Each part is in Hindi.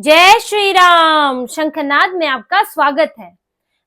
जय श्री राम। शंखनाद में आपका स्वागत है।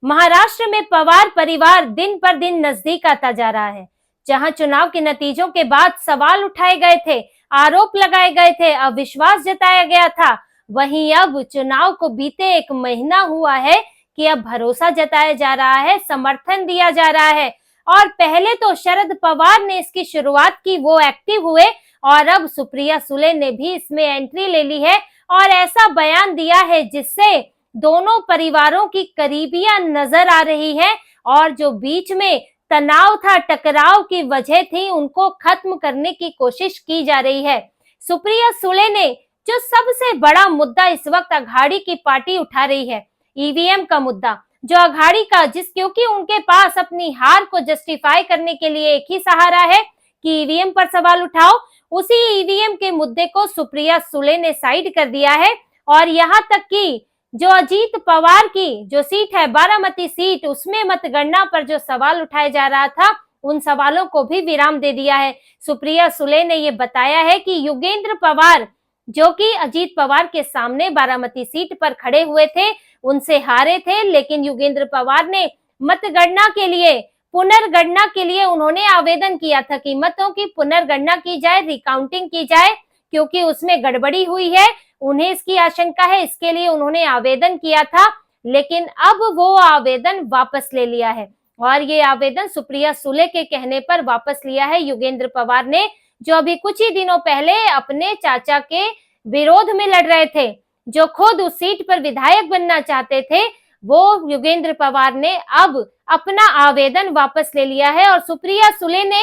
महाराष्ट्र में पवार परिवार दिन पर दिन नजदीक आता जा रहा है। जहां चुनाव के नतीजों के बाद सवाल उठाए गए थे, आरोप लगाए गए थे, अविश्वास जताया गया था, वहीं अब चुनाव को बीते एक महीना हुआ है कि अब भरोसा जताया जा रहा है, समर्थन दिया जा रहा है। और पहले तो शरद पवार ने इसकी शुरुआत की, वो एक्टिव हुए, और अब सुप्रिया सुले ने भी इसमें एंट्री ले ली है और ऐसा बयान दिया है जिससे दोनों परिवारों की करीबियां नजर आ रही है और जो बीच में तनाव था, टकराव की वजह थी, उनको खत्म करने की कोशिश की जा रही है। सुप्रिया सुले ने जो सबसे बड़ा मुद्दा इस वक्त अघाड़ी की पार्टी उठा रही है, ईवीएम का मुद्दा, जो अघाड़ी का क्योंकि उनके पास अपनी हार को जस्टिफाई करने के लिए एक ही सहारा है कि ईवीएम पर सवाल उठाओ, उसी ईवीएम के मुद्दे को सुप्रिया सुले ने साइड कर दिया है। और यहाँ तक कि जो अजीत पवार की जो सीट है, बारामती सीट, उसमें मतगणना पर जो सवाल उठाया जा रहा था, उन सवालों को भी विराम दे दिया है। सुप्रिया सुले ने ये बताया है कि योगेंद्र पवार, जो कि अजीत पवार के सामने बारामती सीट पर खड़े हुए थे, उनसे हारे थे, लेकिन योगेंद्र पवार ने मतगणना के लिए, पुनर्गणना के लिए उन्होंने आवेदन किया था कि मतों की पुनर्गणना की जाए, रिकाउंटिंग की जाए, क्योंकि उसमें गड़बड़ी हुई है, उन्हें इसकी आशंका है, इसके लिए उन्होंने आवेदन किया था। लेकिन अब वो आवेदन वापस ले लिया है और ये आवेदन सुप्रिया सुले के कहने पर वापस लिया है योगेंद्र पवार ने, जो अभी कुछ ही दिनों पहले अपने चाचा के विरोध में लड़ रहे थे, जो खुद उस सीट पर विधायक बनना चाहते थे, वो योगेंद्र पवार ने अब अपना आवेदन वापस ले लिया है। और सुप्रिया सुले ने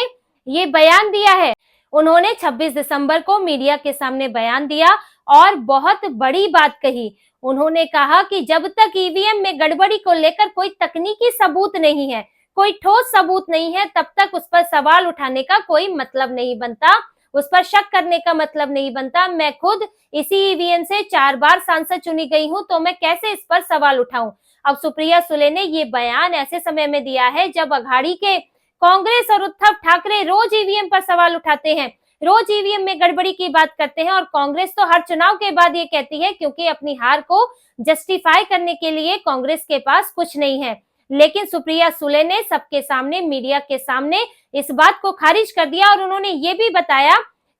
ये बयान दिया है, उन्होंने 26 दिसंबर को मीडिया के सामने बयान दिया और बहुत बड़ी बात कही। उन्होंने कहा कि जब तक ईवीएम में गड़बड़ी को लेकर कोई तकनीकी सबूत नहीं है, कोई ठोस सबूत नहीं है, तब तक उस पर सवाल उठाने का कोई मतलब नहीं बनता, उस पर शक करने का मतलब नहीं बनता। मैं खुद इसी ईवीएम से 4 बार सांसद चुनी गई हूं, तो मैं कैसे इस पर सवाल उठाऊं। अब सुप्रिया सुले ने ये बयान ऐसे समय में दिया है जब अघाड़ी के कांग्रेस और उद्धव ठाकरे रोज ईवीएम पर सवाल उठाते हैं, रोज ईवीएम में गड़बड़ी की बात करते हैं, और कांग्रेस तो हर चुनाव के बाद ये कहती है, क्योंकि अपनी हार को जस्टिफाई करने के लिए कांग्रेस के पास कुछ नहीं है। लेकिन सुप्रिया सुले ने सबके सामने, मीडिया के सामने इस बात को खारिज कर दिया और उन्होंने ये भी बताया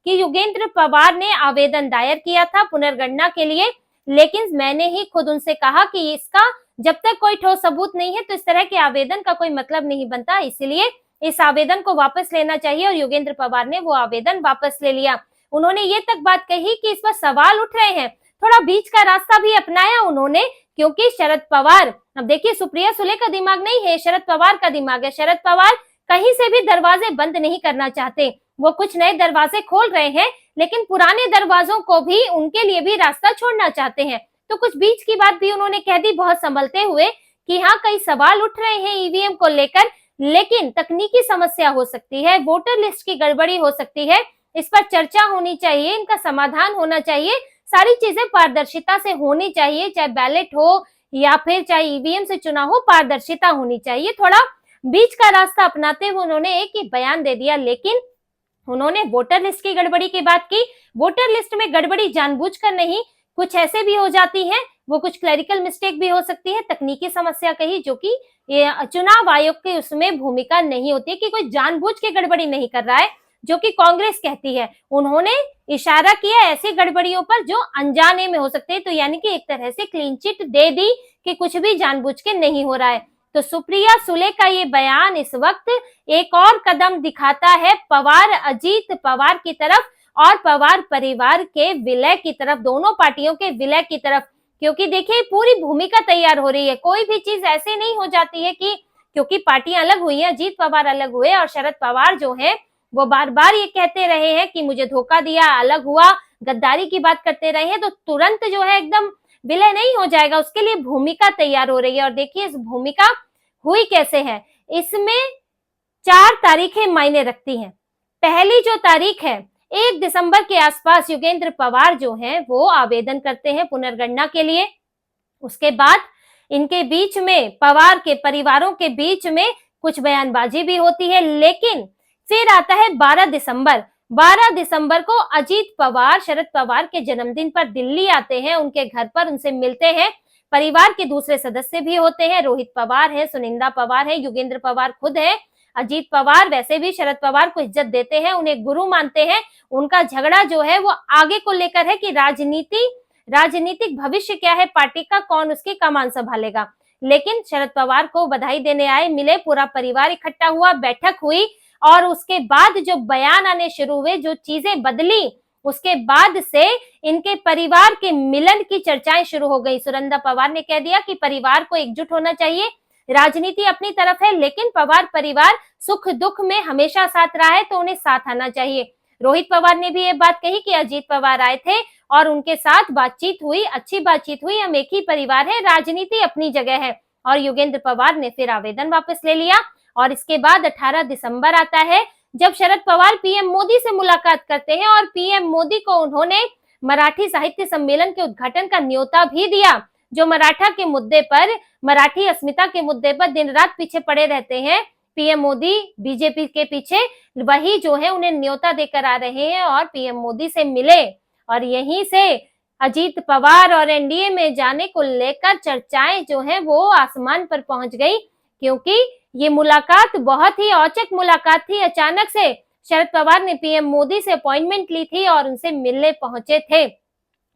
कि योगेंद्र पवार ने आवेदन दायर किया था पुनर्गणना के लिए, लेकिन मैंने ही खुद उनसे कहा कि इसका जब तक कोई ठोस सबूत नहीं है तो इस तरह के आवेदन का कोई मतलब नहीं बनता, इसलिए इस आवेदन को वापस लेना चाहिए। और योगेंद्र पवार ने वो आवेदन वापस ले लिया। उन्होंने ये तक बात कही कि इस पर सवाल उठ रहे हैं, थोड़ा बीच का रास्ता भी अपनाया उन्होंने, क्योंकि शरद पवार, अब देखिए सुप्रिया सुले का दिमाग नहीं है, शरद पवार का दिमाग है। शरद पवार कहीं से भी दरवाजे बंद नहीं करना चाहते, वो कुछ नए दरवाजे खोल रहे हैं, लेकिन पुराने दरवाजों को भी, उनके लिए भी रास्ता छोड़ना चाहते हैं। तो कुछ बीच की बात भी उन्होंने कह दी, बहुत संभलते हुए, कि हाँ कई सवाल उठ रहे हैं ईवीएम को लेकर, लेकिन तकनीकी समस्या हो सकती है, वोटर लिस्ट की गड़बड़ी हो सकती है, इस पर चर्चा होनी चाहिए, इनका समाधान होना चाहिए, सारी चीजें पारदर्शिता से होनी चाहिए, चाहे बैलेट हो या फिर चाहे ईवीएम से चुनाव हो, पारदर्शिता होनी चाहिए। थोड़ा बीच का रास्ता अपनाते हुए उन्होंने एक ही बयान दे दिया, लेकिन उन्होंने वोटर लिस्ट की गड़बड़ी की बात की। वोटर लिस्ट में गड़बड़ी जानबूझकर नहीं, कुछ ऐसे भी हो जाती है, वो कुछ क्लरिकल मिस्टेक भी हो सकती है, तकनीकी समस्या कही, जो कि चुनाव आयोग की उसमें भूमिका नहीं होती है कि कोई जानबूझ के गड़बड़ी नहीं कर रहा है, जो कि कांग्रेस कहती है। उन्होंने इशारा किया ऐसी गड़बड़ियों पर जो अनजाने में हो सकते हैं, तो यानी कि एक तरह से क्लीन चिट दे दी कि कुछ भी जानबूझ के नहीं हो रहा है। तो सुप्रिया सुले का ये बयान इस वक्त एक और कदम दिखाता है पवार, अजीत पवार की तरफ और पवार परिवार के विलय की तरफ, दोनों पार्टियों के विलय की तरफ। क्योंकि देखिए पूरी भूमिका तैयार हो रही है, कोई भी चीज ऐसे नहीं हो जाती है कि क्योंकि पार्टियां अलग हुई हैं, अजीत पवार अलग हुए और शरद पवार जो हैं वो बार बार ये कहते रहे हैं कि मुझे धोखा दिया, अलग हुआ, गद्दारी की बात करते रहे हैं, तो तुरंत जो है एकदम विलय नहीं हो जाएगा, उसके लिए भूमिका तैयार हो रही है। और देखिए इस भूमिका हुई कैसे है, इसमें 4 तारीखें मायने रखती हैं। पहली जो तारीख है 1 दिसंबर के आसपास योगेंद्र पवार जो हैं वो आवेदन करते हैं पुनर्गणना के लिए। उसके बाद इनके बीच में, पवार के परिवारों के बीच में कुछ बयानबाजी भी होती है, लेकिन फिर आता है 12 दिसंबर। 12 दिसंबर को अजीत पवार शरद पवार के जन्मदिन पर दिल्ली आते हैं, उनके घर पर उनसे मिलते हैं। परिवार के दूसरे सदस्य भी होते हैं, रोहित पवार है, सुनिंदा पवार है, योगेंद्र पवार खुद है। अजीत पवार वैसे भी शरद पवार को इज्जत देते हैं, उन्हें गुरु मानते हैं। उनका झगड़ा जो है वो आगे को लेकर है कि राजनीतिक भविष्य क्या है पार्टी का, कौन उसकी कमान संभालेगा। लेकिन शरद पवार को बधाई देने आए, मिले, पूरा परिवार इकट्ठा हुआ, बैठक हुई और उसके बाद जो बयान आने शुरू हुए, जो चीजें बदली, उसके बाद से इनके परिवार के मिलन की चर्चाएं शुरू हो गई। सुनंदा पवार ने कह दिया कि परिवार को एकजुट होना चाहिए, राजनीति अपनी तरफ है लेकिन पवार परिवार सुख दुख में हमेशा साथ रहा है तो उन्हें साथ आना चाहिए। रोहित पवार ने भी ये बात कही कि अजीत पवार आए थे और उनके साथ बातचीत हुई, अच्छी बातचीत हुई, हम एक ही परिवार है, राजनीति अपनी जगह है। और योगेंद्र पवार ने फिर आवेदन वापस ले लिया और इसके बाद 18 दिसंबर आता है जब शरद पवार पीएम मोदी से मुलाकात करते हैं और पीएम मोदी को उन्होंने मराठी साहित्य सम्मेलन के उद्घाटन का न्योता भी दिया। जो मराठा के मुद्दे पर, मराठी अस्मिता के मुद्दे पर दिन रात पीछे पड़े रहते हैं पीएम मोदी, बीजेपी के पीछे, वही जो है उन्हें न्योता देकर आ रहे हैं और पीएम मोदी से मिले। और यहीं से अजीत पवार और एनडीए में जाने को लेकर चर्चाएं जो है वो आसमान पर पहुंच गई, क्योंकि ये मुलाकात बहुत ही औचक मुलाकात थी। अचानक से शरद पवार ने पीएम मोदी से अपॉइंटमेंट ली थी और उनसे मिलने पहुंचे थे।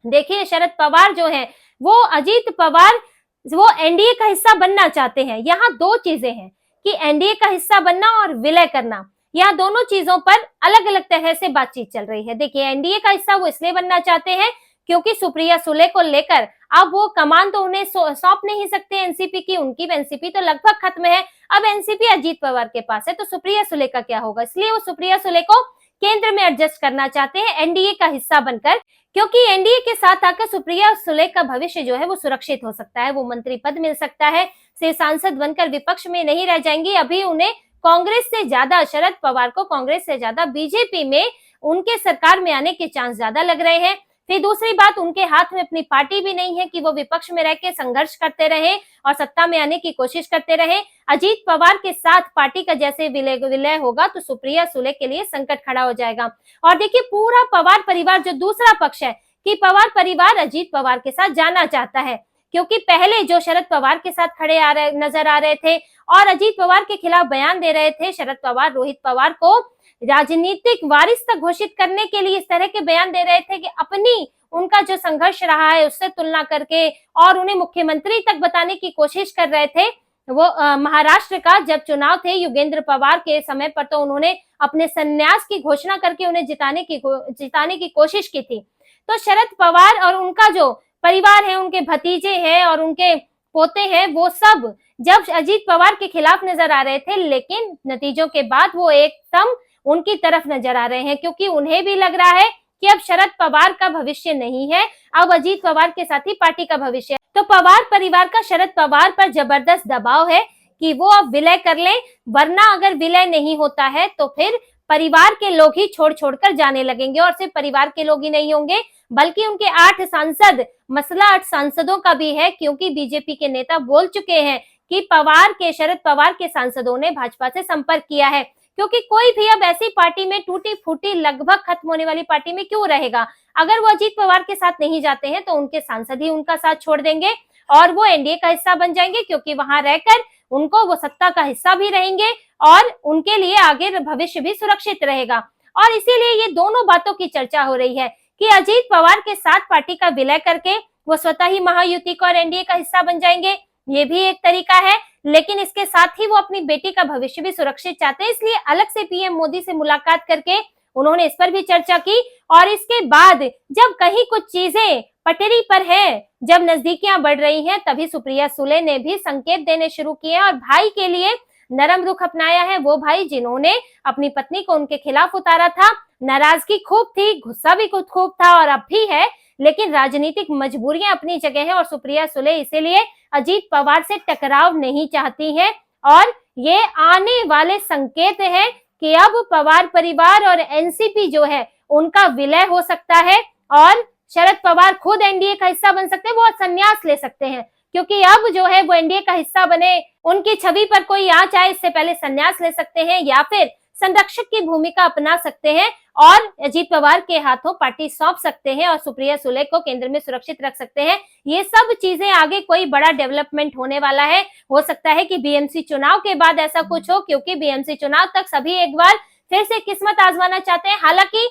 देखिए, शरद पवार जो है वो अजीत पवार वो एनडीए का हिस्सा बनना चाहते हैं। यहाँ दो चीजें हैं कि एनडीए का हिस्सा बनना और विलय करना, यहाँ दोनों चीजों पर अलग अलग तरह से बातचीत चल रही है। देखिए, एनडीए का हिस्सा वो इसलिए बनना चाहते हैं क्योंकि सुप्रिया सुले को लेकर अब वो कमान तो उन्हें सौंप नहीं सकते एनसीपी की, उनकी एनसीपी तो लगभग खत्म है, अब एनसीपी अजीत पवार के पास है, तो सुप्रिया सुले का क्या होगा, इसलिए वो सुप्रिया सुले को केंद्र में एडजस्ट करना चाहते हैं एनडीए का हिस्सा बनकर, क्योंकि एनडीए के साथ आकर सुप्रिया सुले का भविष्य जो है वो सुरक्षित हो सकता है, वो मंत्री पद मिल सकता है, से सांसद बनकर विपक्ष में नहीं रह जाएंगी। अभी उन्हें कांग्रेस से ज्यादा, शरद पवार को कांग्रेस से ज्यादा बीजेपी में उनके सरकार में आने के चांस ज्यादा लग रहे हैं। फिर दूसरी बात, उनके हाथ में अपनी पार्टी भी नहीं है कि वो विपक्ष में रह के संघर्ष करते रहे और सत्ता में आने की कोशिश करते रहे। अजीत पवार के साथ पार्टी का जैसे विलय होगा तो सुप्रिया सुले के लिए संकट खड़ा हो जाएगा। और देखिए, पूरा पवार परिवार, जो दूसरा पक्ष है कि पवार परिवार अजीत पवार के साथ जाना चाहता है, क्योंकि पहले जो शरद पवार के साथ खड़े नजर आ रहे थे और अजीत पवार के खिलाफ बयान दे रहे थे, शरद पवार रोहित पवार को राजनीतिक वारिस तक घोषित करने के लिए इस तरह के बयान दे रहे थे कि अपनी, उनका जो संघर्ष रहा है उससे तुलना करके, और उन्हें मुख्यमंत्री तक बताने की कोशिश कर रहे थे। वो महाराष्ट्र का जब चुनाव थे योगेंद्र पवार के समय पर, तो उन्होंने अपने संन्यास की घोषणा करके उन्हें जिताने की कोशिश की थी। तो शरद पवार और उनका जो परिवार है, उनके भतीजे हैं और उनके पोते हैं, वो सब जब अजीत पवार के खिलाफ नजर आ रहे थे, लेकिन नतीजों के बाद वो एकदम उनकी तरफ नजर आ रहे हैं, क्योंकि उन्हें भी लग रहा है कि अब शरद पवार का भविष्य नहीं है, अब अजीत पवार के साथ ही पार्टी का भविष्य है। तो पवार परिवार का शरद पवार पर जबरदस्त दबाव है कि वो अब विलय कर ले, वरना अगर विलय नहीं होता है तो फिर परिवार के लोग ही छोड़कर जाने लगेंगे। और सिर्फ परिवार के लोग ही नहीं होंगे, बल्कि उनके 8 सांसद, मसला 8 सांसदों का भी है, क्योंकि बीजेपी के नेता बोल चुके हैं कि शरद पवार के सांसदों ने भाजपा से संपर्क किया है, क्योंकि कोई भी अब ऐसी पार्टी में, टूटी फूटी लगभग खत्म होने वाली पार्टी में क्यों रहेगा। अगर वो अजीत पवार के साथ नहीं जाते हैं तो उनके सांसद ही उनका साथ छोड़ देंगे और वो एनडीए का हिस्सा बन जाएंगे, क्योंकि वहां रहकर उनको वो सत्ता का हिस्सा भी रहेंगे और उनके लिए आगे भविष्य भी सुरक्षित रहेगा। और इसीलिए ये दोनों बातों की चर्चा हो रही है कि अजीत पवार के साथ पार्टी का विलय करके वो स्वतः ही महायुति का और एनडीए का हिस्सा बन जाएंगे, ये भी एक तरीका है। लेकिन इसके साथ ही वो अपनी बेटी का भविष्य भी सुरक्षित चाहते हैं, इसलिए अलग से पीएम मोदी से मुलाकात करके उन्होंने इस पर भी चर्चा की। और इसके बाद जब कहीं कुछ चीजें पटरी पर है, जब नजदीकियां बढ़ रही हैं, तभी सुप्रिया सुले ने भी संकेत देने शुरू किए और भाई के लिए नरम रुख अपनाया है। वो भाई जिन्होंने अपनी पत्नी को उनके खिलाफ उतारा था, नाराजगी खूब थी, गुस्सा भी खूब था और अब भी है, लेकिन राजनीतिक मजबूरियां अपनी जगह है और सुप्रिया सुले इसीलिए अजीत पवार से टकराव नहीं चाहती हैं। और ये आने वाले संकेत हैं कि अब पवार परिवार और एनसीपी जो है उनका विलय हो सकता है और शरद पवार खुद एनडीए का हिस्सा बन सकते हैं, वो संन्यास ले सकते हैं, क्योंकि अब जो है वो एनडीए का हिस्सा बने, उनकी छवि पर कोई आंच आए इससे पहले संन्यास ले सकते हैं या फिर संरक्षक की भूमिका अपना सकते हैं और अजीत पवार के हाथों पार्टी सौंप सकते हैं और सुप्रिया सुले को केंद्र में सुरक्षित रख सकते हैं। ये सब चीजें आगे कोई बड़ा डेवलपमेंट होने वाला है। हो सकता है कि बीएमसी चुनाव के बाद ऐसा कुछ हो, क्योंकि बीएमसी चुनाव तक सभी एक बार फिर से किस्मत आजमाना चाहते हैं। हालांकि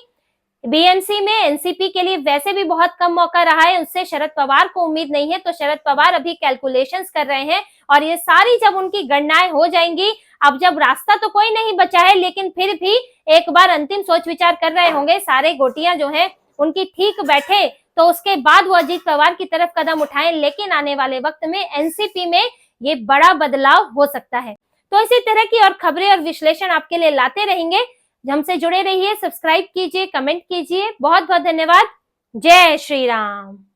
बीएमसी में एनसीपी के लिए वैसे भी बहुत कम मौका रहा है, उससे शरद पवार को उम्मीद नहीं है, तो शरद पवार अभी कैलकुलेशंस कर रहे हैं और ये सारी जब उनकी गणनाएं हो जाएंगी, अब जब रास्ता तो कोई नहीं बचा है, लेकिन फिर भी एक बार अंतिम सोच विचार कर रहे होंगे, सारे गोटियां जो है उनकी ठीक बैठे तो उसके बाद वो अजीत पवार की तरफ कदम उठाएं। लेकिन आने वाले वक्त में एनसीपी में ये बड़ा बदलाव हो सकता है। तो इसी तरह की और खबरें और विश्लेषण आपके लिए लाते रहेंगे। हमसे जुड़े रहिए, सब्सक्राइब कीजिए, कमेंट कीजिए। बहुत बहुत धन्यवाद। जय श्री राम।